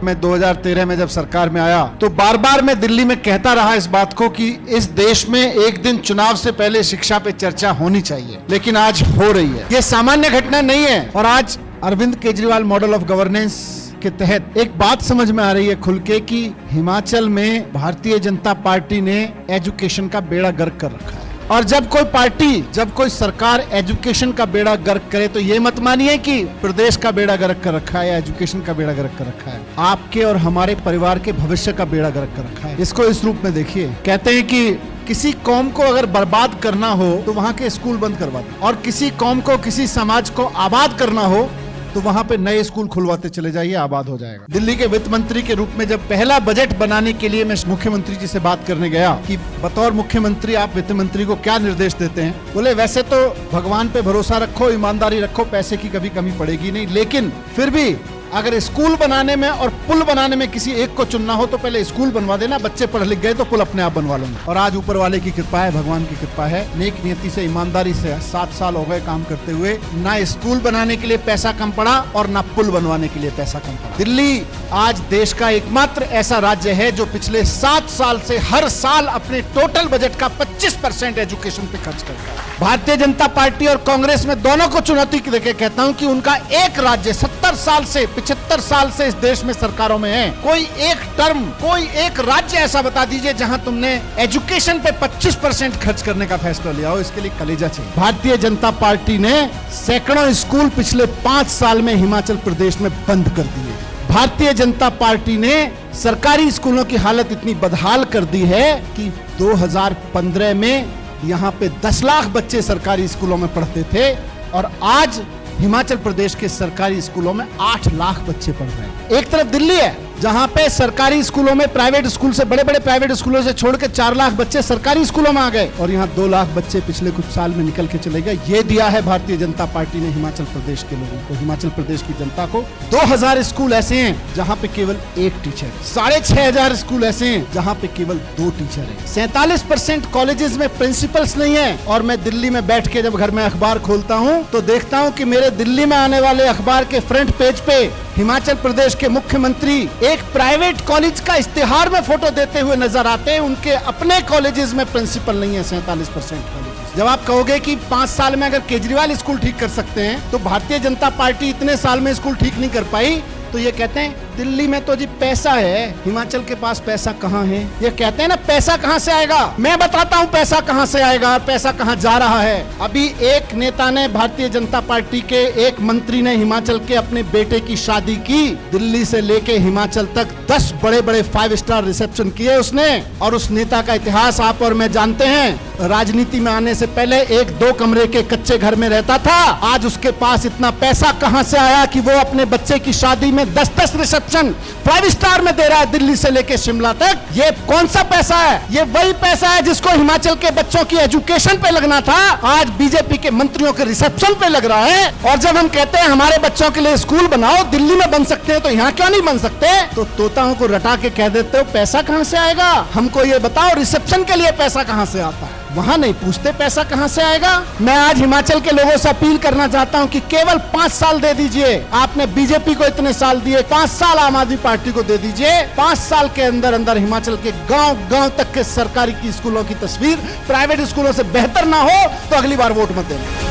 मैं 2013 में जब सरकार में आया तो बार बार मैं दिल्ली में कहता रहा इस बात को कि इस देश में एक दिन चुनाव से पहले शिक्षा पे चर्चा होनी चाहिए, लेकिन आज हो रही है। ये सामान्य घटना नहीं है। और आज Arvind Kejriwal model of governance के तहत एक बात समझ में आ रही है खुल के कि हिमाचल में भारतीय जनता पार्टी ने एजुकेशन का बेड़ा गर्क कर रखा है। और जब कोई पार्टी, जब कोई सरकार एजुकेशन का बेड़ा गर्क करे तो ये मत मानिए कि प्रदेश का बेड़ा गर्क कर रखा है या एजुकेशन का बेड़ा गर्क कर रखा है, आपके और हमारे परिवार के भविष्य का बेड़ा गर्क कर रखा है। इसको इस रूप में देखिए। कहते हैं कि किसी कौम को अगर बर्बाद करना हो तो वहां के स्कूल बंद करवा दो, और किसी कौम को, किसी समाज को आबाद करना हो तो वहां पे नए स्कूल खुलवाते चले जाइए, आबाद हो जाएगा। दिल्ली के वित्त मंत्री के रूप में जब पहला बजट बनाने के लिए मैं मुख्यमंत्री जी से बात करने गया कि बतौर मुख्यमंत्री आप वित्त मंत्री को क्या निर्देश देते हैं, बोले वैसे तो भगवान पे भरोसा रखो, ईमानदारी रखो, पैसे की कभी कमी पड़ेगी नहीं, लेकिन फिर भी अगर स्कूल बनाने में और पुल बनाने में किसी एक को चुनना हो तो पहले स्कूल बनवा देना, बच्चे पढ़ लिख गए तो पुल अपने आप बनवा लूंगा। और आज ऊपर वाले की कृपा है, भगवान की कृपा है, नेक नियति से, ईमानदारी से 7 साल हो गए काम करते हुए, ना स्कूल बनाने के लिए पैसा कम पड़ा और ना पुल बनवाने के लिए पैसा कम पड़ा। दिल्ली आज देश का एकमात्र ऐसा राज्य है जो पिछले 7 साल से हर साल अपने टोटल बजट का 25% एजुकेशन पे खर्च करता है। भारतीय जनता पार्टी और कांग्रेस में दोनों को चुनौती देके कहता हूं कि उनका एक राज्य 70 साल से 75 साल से इस देश में सरकारों में है, कोई एक टर्म, कोई एक राज्य ऐसा बता दीजिए जहां तुमने एजुकेशन पे 25% खर्च करने का फैसला लिया हो। इसके लिए कलेजा चाहिए। भारतीय जनता पार्टी ने सैकड़ों स्कूल पिछले 5 साल में हिमाचल प्रदेश में बंद कर दिए। भारतीय जनता पार्टी ने सरकारी स्कूलों की हालत इतनी बदहाल कर दी है कि 2015 में यहाँ पे 10 लाख बच्चे सरकारी स्कूलों में पढ़ते थे और आज हिमाचल प्रदेश के सरकारी स्कूलों में 8 लाख बच्चे पढ़ रहे हैं। एक तरफ दिल्ली है जहां पे सरकारी स्कूलों में प्राइवेट स्कूल से, बड़े बड़े प्राइवेट स्कूलों से छोड़ के 4 लाख बच्चे सरकारी स्कूलों में आ गए, और यहाँ 2 लाख बच्चे पिछले कुछ साल में निकल के चले गए। ये दिया है भारतीय जनता पार्टी ने हिमाचल प्रदेश के लोगों को, हिमाचल प्रदेश की जनता को। 2000 स्कूल ऐसे हैं जहाँ पे केवल 1 टीचर, 6500 स्कूल ऐसे हैं जहाँ पे केवल 2 टीचर है, 47% कॉलेजेस में प्रिंसिपल्स नहीं है। और मैं दिल्ली में बैठ के जब घर में अखबार खोलता हूँ तो देखता हूँ कि मेरे दिल्ली में आने वाले अखबार के फ्रंट पेज पे हिमाचल प्रदेश के मुख्यमंत्री एक प्राइवेट कॉलेज का इस्तेहार में फोटो देते हुए नजर आते हैं। उनके अपने कॉलेजेस में प्रिंसिपल नहीं है, 47% कॉलेजेस। जब आप कहोगे कि 5 साल में अगर केजरीवाल स्कूल ठीक कर सकते हैं तो भारतीय जनता पार्टी इतने साल में स्कूल ठीक नहीं कर पाई, तो ये कहते हैं दिल्ली में तो जी पैसा है, हिमाचल के पास पैसा कहाँ है। ये कहते हैं ना पैसा कहाँ से आएगा, मैं बताता हूँ पैसा कहाँ से आएगा, पैसा कहाँ जा रहा है। अभी एक नेता ने, भारतीय जनता पार्टी के एक मंत्री ने हिमाचल के अपने बेटे की शादी की, दिल्ली से लेके हिमाचल तक 10 बड़े बड़े 5 स्टार रिसेप्शन किए उसने। और उस नेता का इतिहास आप और मैं जानते हैं। राजनीति में आने से पहले 1-2 कमरे के कच्चे घर में रहता था। आज उसके पास इतना पैसा कहाँ से आया कि वो अपने बच्चे की शादी में 10-10 रिसेप्शन 5 स्टार में दे रहा है, दिल्ली से लेके शिमला तक। ये कौन सा पैसा है? ये वही पैसा है जिसको हिमाचल के बच्चों की एजुकेशन पे लगना था, आज बीजेपी के मंत्रियों के रिसेप्शन पे लग रहा है। और जब हम कहते हैं हमारे बच्चों के लिए स्कूल बनाओ, दिल्ली में बन सकते हैं तो यहाँ क्यों नहीं बन सकते, तो तोताओं को रटा के कह देते हो पैसा कहाँ से आएगा। हमको ये बताओ रिसेप्शन के लिए पैसा कहाँ से आता है, वहां नहीं पूछते पैसा कहां से आएगा। मैं आज हिमाचल के लोगों से अपील करना चाहता हूं कि केवल 5 साल दे दीजिए। आपने बीजेपी को इतने साल दिए, 5 साल आम आदमी पार्टी को दे दीजिए। 5 साल के अंदर अंदर हिमाचल के गांव-गांव तक के सरकारी की स्कूलों की तस्वीर प्राइवेट स्कूलों से बेहतर ना हो तो अगली बार वोट मत देना।